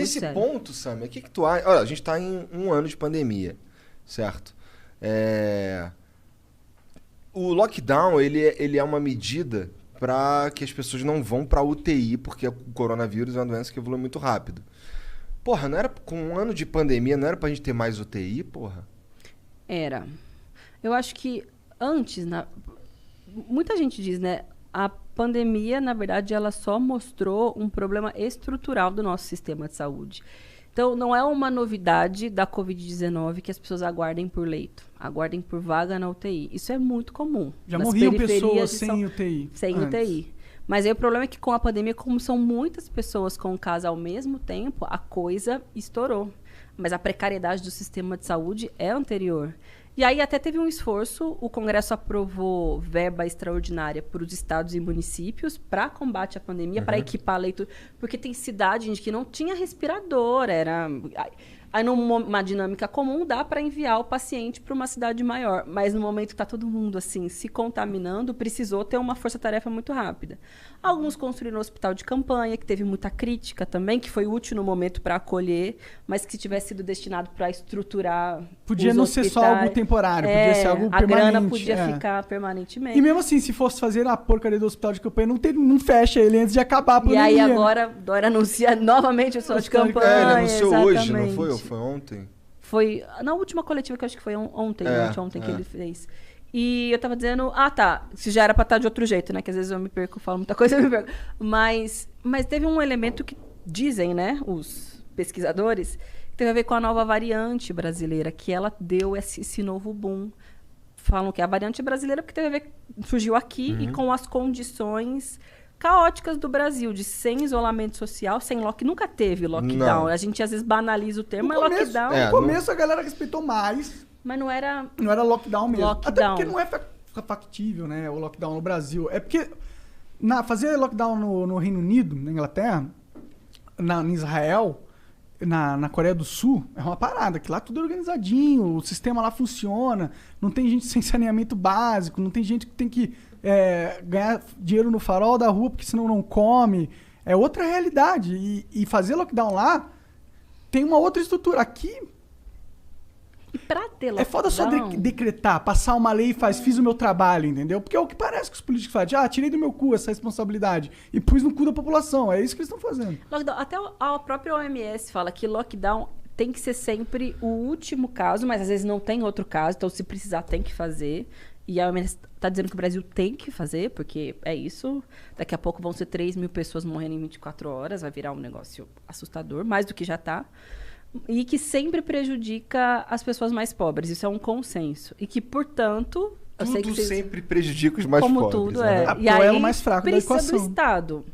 Nesse sério. ponto, Sammy, o que tu acha? Olha, a gente tá em um ano de pandemia, certo? O lockdown, ele é uma medida para que as pessoas não vão pra UTI, porque o coronavírus é uma doença que evolui muito rápido. Porra, não era com um ano de pandemia, não era pra gente ter mais UTI, porra? Era. Eu acho que antes, muita gente diz, né? A pandemia, na verdade, ela só mostrou um problema estrutural do nosso sistema de saúde. Então, não é uma novidade da Covid-19 que as pessoas aguardem por leito, aguardem por vaga na UTI. Isso é muito comum. Já Nas morriam periferias pessoas de sem UTI. Sem antes. UTI. Mas aí o problema é que com a pandemia, como são muitas pessoas com casa ao mesmo tempo, a coisa estourou. Mas a precariedade do sistema de saúde é anterior. E aí até teve um esforço, o Congresso aprovou verba extraordinária para os estados e municípios para combate à pandemia, para equipar leito, porque tem cidade, gente, que não tinha respirador, Aí, numa dinâmica comum, dá para enviar o paciente para uma cidade maior. Mas no momento que está todo mundo assim se contaminando, precisou ter uma força-tarefa muito rápida. Alguns construíram um hospital de campanha, que teve muita crítica também, que foi útil no momento para acolher, mas que tivesse sido destinado para estruturar. Podia não ser só algo temporário, podia ser algo permanente. A grana podia ficar permanentemente. E mesmo assim, se fosse fazer a porcaria do hospital de campanha, não fecha ele antes de acabar a pandemia. E aí agora, Dória anuncia novamente o hospital de campanha. Ele anunciou hoje, não exatamente. foi? Ou foi ontem? Foi na última coletiva, que eu acho que foi ontem, que ele fez. E eu tava dizendo, se já era pra estar de outro jeito, né? Que às vezes eu me perco, falo muita coisa, eu me perco. Mas teve um elemento que dizem, né, os pesquisadores, que teve a ver com a nova variante brasileira, que ela deu esse novo boom. Falam que é a variante brasileira porque teve a ver, surgiu aqui e com as condições caóticas do Brasil, de sem isolamento social, sem lockdown. Nunca teve lockdown. Não. A gente às vezes banaliza o termo, No mas começo, lockdown... no começo a galera respeitou mais. Mas não era... Não era lockdown mesmo. Lockdown. Até porque não é factível, né, o lockdown no Brasil. É porque fazer lockdown no Reino Unido, na Inglaterra, em Israel, na Coreia do Sul, é uma parada, que lá tudo é organizadinho, o sistema lá funciona, não tem gente sem saneamento básico, não tem gente que tem que ganhar dinheiro no farol da rua porque senão não come. É outra realidade. E fazer lockdown lá tem uma outra estrutura. Aqui E pra ter lockdown... é foda só decretar, passar uma lei e fiz o meu trabalho, entendeu? Porque é o que parece que os políticos fazem. Tirei do meu cu essa responsabilidade e pus no cu da população. É isso que eles estão fazendo. Lockdown, até a própria OMS fala que lockdown tem que ser sempre o último caso, mas às vezes não tem outro caso, então se precisar tem que fazer. E a OMS está dizendo que o Brasil tem que fazer, porque é isso. Daqui a pouco vão ser 3 mil pessoas morrendo em 24 horas, vai virar um negócio assustador, mais do que já está. E que sempre prejudica as pessoas mais pobres. Isso é um consenso. E que, portanto... eu sei que vocês, sempre prejudica os mais como pobres. tudo, né? E aí, é o mais fraco da precisa equação. do Estado.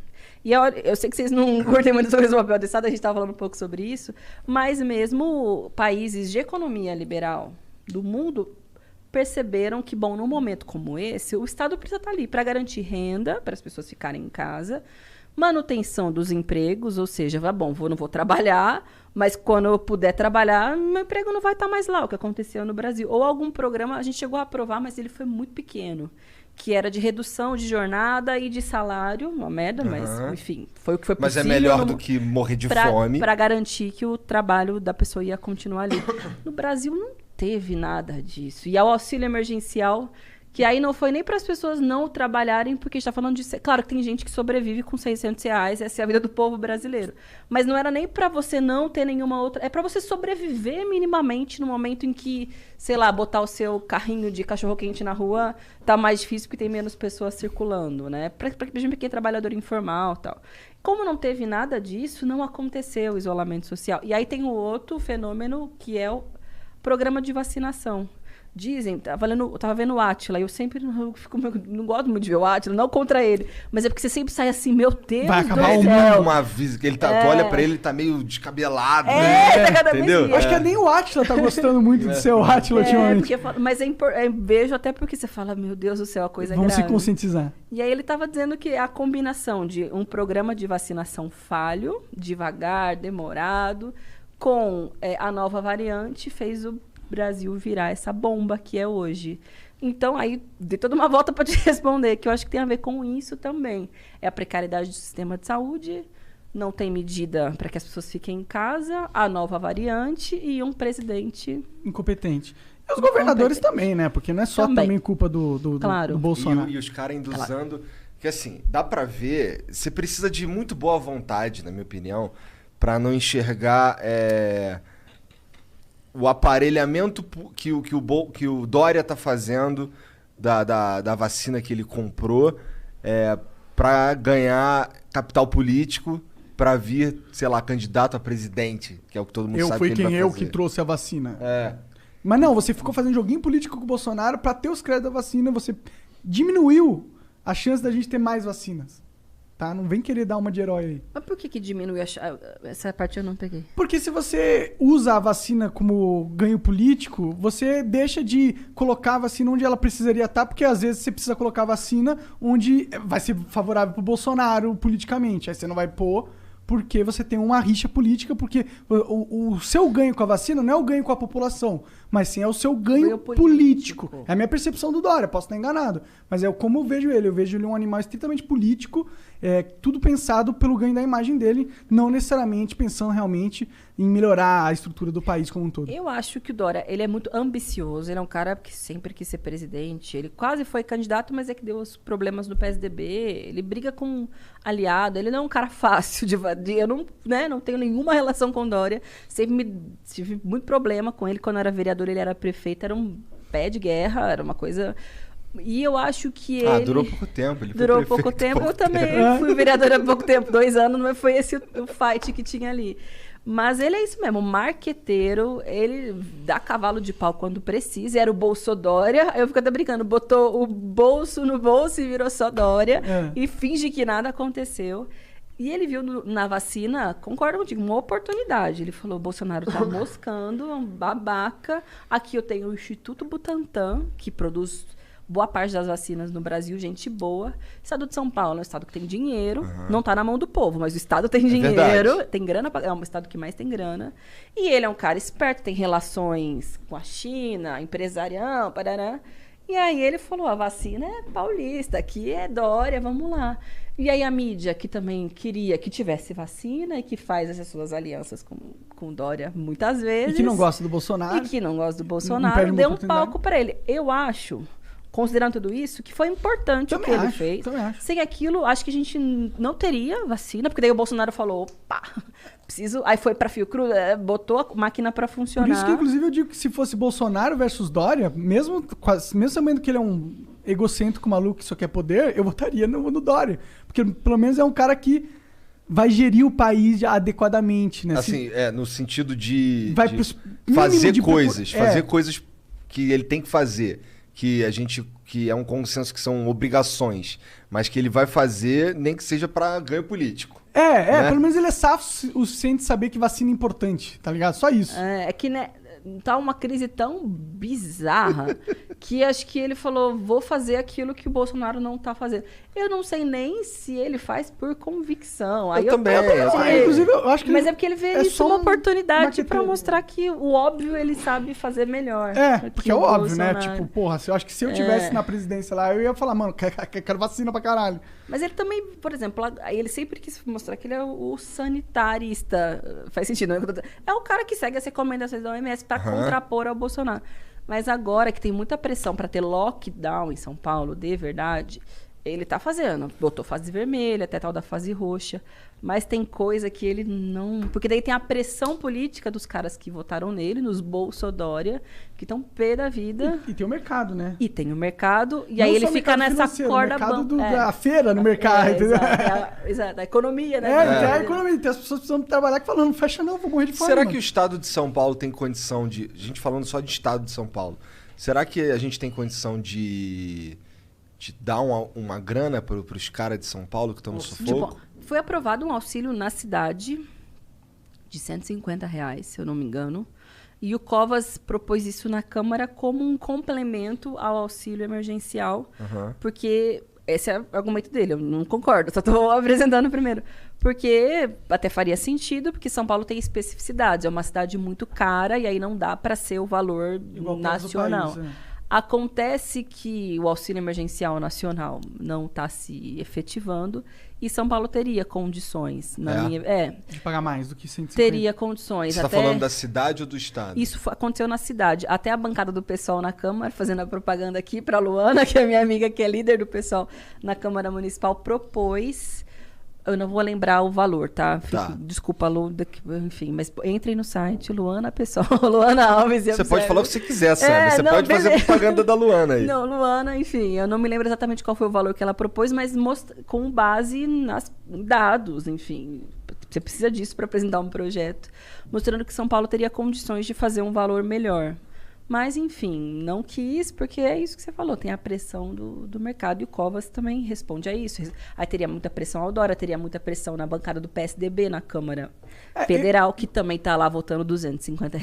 E eu sei que vocês não curtem muito sobre o papel do Estado, a gente estava falando um pouco sobre isso, mas mesmo países de economia liberal do mundo perceberam que, bom, num momento como esse, o Estado precisa estar ali para garantir renda, para as pessoas ficarem em casa, manutenção dos empregos, ou seja, não vou trabalhar, mas quando eu puder trabalhar, meu emprego não vai estar mais lá, o que aconteceu no Brasil. Ou algum programa, a gente chegou a aprovar, mas ele foi muito pequeno, que era de redução de jornada e de salário, uma merda, mas, enfim, foi o que foi possível. Mas é melhor do que morrer de fome. Para garantir que o trabalho da pessoa ia continuar ali. No Brasil não teve nada disso. E ao auxílio emergencial, que aí não foi nem para as pessoas não trabalharem, porque a gente está falando de... Claro que tem gente que sobrevive com R$600, essa é a vida do povo brasileiro. Mas não era nem para você não ter nenhuma outra... É para você sobreviver minimamente no momento em que, sei lá, botar o seu carrinho de cachorro-quente na rua tá mais difícil porque tem menos pessoas circulando, né? Por exemplo, quem é trabalhador informal e tal. Como não teve nada disso, não aconteceu o isolamento social. E aí tem o outro fenômeno, que é o programa de vacinação. Dizem, tava vendo o Átila, eu sempre não gosto muito de ver o Átila, não contra ele, mas é porque você sempre sai assim, meu Deus vai acabar do o céu. mundo. Uma vez que ele tu olha pra ele, ele tá meio descabelado, tá cada vez entendeu? pior. Acho que nem o Átila tá gostando muito de ser o Átila ultimamente. Mas vejo até porque você fala, meu Deus do céu, a coisa é Vamos grave. se conscientizar. E aí ele estava dizendo que a combinação de um programa de vacinação falho, devagar, demorado, com a nova variante, fez o Brasil virar essa bomba que é hoje. Então, aí, dei toda uma volta para te responder, que eu acho que tem a ver com isso também. É a precariedade do sistema de saúde, não tem medida para que as pessoas fiquem em casa, a nova variante e um presidente incompetente. E os governadores também, né? Porque não é só também culpa do Bolsonaro. E os caras ainda usando... Que assim, dá pra ver... Você precisa de muito boa vontade, na minha opinião, pra não enxergar o aparelhamento que o Dória tá fazendo da vacina que ele comprou pra ganhar capital político pra vir, sei lá, candidato a presidente, que é o que todo mundo sabe que ele vai fazer. Eu que trouxe a vacina. Mas não, você ficou fazendo joguinho político com o Bolsonaro pra ter os créditos da vacina, você diminuiu a chance da gente ter mais vacinas. Tá? Não vem querer dar uma de herói aí. Mas por que diminui essa parte eu não peguei? Porque se você usa a vacina como ganho político, você deixa de colocar a vacina onde ela precisaria estar, porque às vezes você precisa colocar a vacina onde vai ser favorável pro Bolsonaro politicamente. Aí você não vai pôr porque você tem uma rixa política, porque o seu ganho com a vacina não é o ganho com a população, mas sim é o seu ganho político. É a minha percepção do Dória, posso estar enganado, mas é como eu vejo ele um animal estritamente político, tudo pensado pelo ganho da imagem dele, não necessariamente pensando realmente em melhorar a estrutura do país como um todo. Eu acho que o Dória, ele é muito ambicioso, ele é um cara que sempre quis ser presidente, ele quase foi candidato, mas é que deu os problemas no PSDB, ele briga com aliado, ele não é um cara fácil eu não tenho nenhuma relação com o Dória, tive muito problema com ele, quando eu era vereador, ele era prefeito, era um pé de guerra, era uma coisa... E eu acho que ele... durou pouco tempo. Durou pouco tempo. Eu também fui vereadora há pouco tempo, 2 anos, mas foi esse o fight que tinha ali. Mas ele é isso mesmo, marqueteiro, ele dá cavalo de pau quando precisa, era o Bolsodória, eu fico até brincando, botou o bolso no bolso e virou só Dória, e finge que nada aconteceu. E ele viu na vacina, concordo contigo, uma oportunidade. Ele falou, Bolsonaro tá moscando, é um babaca. Aqui eu tenho o Instituto Butantan, que produz boa parte das vacinas no Brasil, gente boa. O estado de São Paulo é um estado que tem dinheiro, não tá na mão do povo, mas o estado tem dinheiro, tem grana, é um estado que mais tem grana. E ele é um cara esperto, tem relações com a China, empresarião, parará. E aí ele falou, a vacina é paulista, aqui é Dória, vamos lá. E aí a mídia, que também queria que tivesse vacina e que faz essas suas alianças com Dória muitas vezes. E que não gosta do Bolsonaro. Deu um palco para ele. Eu acho, considerando tudo isso, que foi importante o que ele fez. Sem aquilo, acho que a gente não teria vacina, porque daí o Bolsonaro falou, opa, preciso... Aí foi pra Fiocruz, botou a máquina pra funcionar. Por isso que, inclusive, eu digo que se fosse Bolsonaro versus Dória, mesmo sabendo que ele é um egocêntrico maluco que só quer poder, eu votaria no Dória. Porque pelo menos é um cara que vai gerir o país adequadamente, né? Assim, no sentido de fazer coisas que ele tem que fazer, que é um consenso que são obrigações, mas que ele vai fazer nem que seja para ganho político. Né? Pelo menos ele é safo o suficiente de saber que vacina é importante, tá ligado? Só isso. É que, né, tá uma crise tão bizarra que acho que ele falou, vou fazer aquilo que o Bolsonaro não tá fazendo. Eu não sei nem se ele faz por convicção. Aí eu também. Inclusive, eu acho que mas é porque ele vê isso uma oportunidade pra mostrar que o óbvio ele sabe fazer melhor. Porque é óbvio, Bolsonaro. Né? Tipo, porra, eu acho que se eu tivesse na presidência lá, eu ia falar, mano, quero vacina pra caralho. Mas ele também, por exemplo, ele sempre quis mostrar que ele é o sanitarista. Faz sentido, não é? É o cara que segue as recomendações da OMS pra contrapor ao Bolsonaro. Mas agora que tem muita pressão para ter lockdown em São Paulo, de verdade, ele tá fazendo. Botou fase vermelha, até tal da fase roxa. Mas tem coisa que ele não... Porque daí tem a pressão política dos caras que votaram nele, nos Bolsodória, que estão pé da vida. E tem o mercado, né? E tem o mercado. E não aí ele fica nessa corda... A feira no mercado, entendeu? Exato, a economia, né? A economia. Tem as pessoas precisam trabalhar que falam, não fecha não, vou morrer de fome. Será que o estado de São Paulo tem condição de... A gente falando só de estado de São Paulo. Será que a gente tem condição de dar uma grana para os caras de São Paulo que estão no sufoco? Tipo, foi aprovado um auxílio na cidade de R$150, se eu não me engano. E o Covas propôs isso na Câmara como um complemento ao auxílio emergencial. Porque esse é o argumento dele, eu não concordo, só estou apresentando primeiro. Porque até faria sentido, porque São Paulo tem especificidades. É uma cidade muito cara e aí não dá para ser o valor igual nacional. País, Acontece que o auxílio emergencial nacional não está se efetivando e São Paulo teria condições. De pagar mais do que 150. Teria condições. Você está falando da cidade ou do estado? Isso aconteceu na cidade. Até a bancada do pessoal na Câmara, fazendo a propaganda aqui para a Luana, que é minha amiga, que é líder do pessoal na Câmara Municipal, propôs... Eu não vou lembrar o valor, tá? Desculpa, Lu, enfim, mas entrem no site, Luana Pessoal, Luana Alves. Você pode falar o que você quiser, Sandra. Você pode fazer propaganda da Luana aí. Não, Luana, enfim, eu não me lembro exatamente qual foi o valor que ela propôs, mas com base nas dados, enfim. Você precisa disso para apresentar um projeto, mostrando que São Paulo teria condições de fazer um valor melhor. Mas, enfim, não quis, porque é isso que você falou, tem a pressão do mercado, e o Covas também responde a isso. Aí teria muita pressão ao Dória, teria muita pressão na bancada do PSDB, na Câmara Federal, que também está lá votando R$250.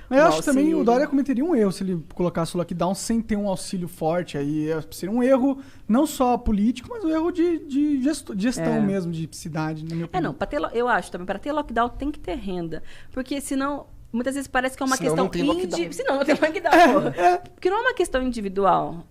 Mas eu acho que também o Dória cometeria um erro se ele colocasse o lockdown sem ter um auxílio forte. Aí seria um erro não só político, mas um erro de gestão mesmo, de cidade, na minha opinião. Eu acho também, para ter lockdown tem que ter renda, porque senão... Muitas vezes parece que é uma questão... Senão não tem lockdown. Porque não é uma questão individual.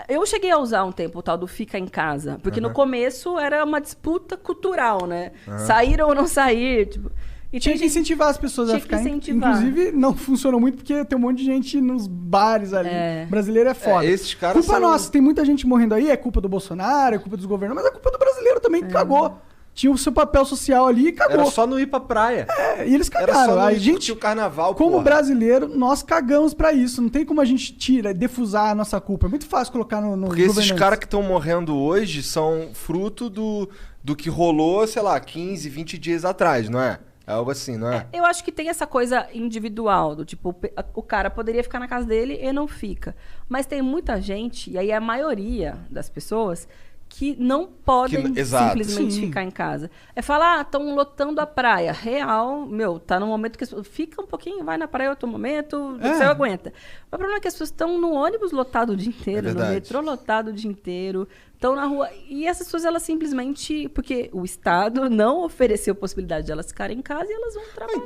Eu cheguei a usar um tempo o tal do fica em casa. Porque no começo era uma disputa cultural, né? Sair ou não sair. Tipo, e tinha que incentivar as pessoas a ficar em casa. Inclusive, não funcionou muito porque tem um monte de gente nos bares ali. Brasileiro é foda. Esses caras culpa nossa. Tem muita gente morrendo aí. É culpa do Bolsonaro, é culpa dos governos. Mas é culpa do brasileiro também, que cagou. Tinha o seu papel social ali e cagou. Era só não ir pra praia. E eles cagaram. Era só não ir o carnaval, como brasileiro, nós cagamos pra isso. Não tem como a gente defusar a nossa culpa. É muito fácil colocar no Porque esses caras que estão morrendo hoje são fruto do que rolou, sei lá, 15, 20 dias atrás, não é? É algo assim, não é? Eu acho que tem essa coisa individual, do tipo, o cara poderia ficar na casa dele e não fica. Mas tem muita gente, e aí a maioria das pessoas... que não podem simplesmente ficar em casa. É falar, estão lotando a praia. Real, tá num momento que... Fica um pouquinho, vai na praia outro momento, você aguenta. O problema é que as pessoas estão no ônibus lotado o dia inteiro, no metrô lotado o dia inteiro, estão na rua. E essas pessoas, elas simplesmente... Porque o Estado não ofereceu possibilidade de elas ficarem em casa e elas vão trabalhar.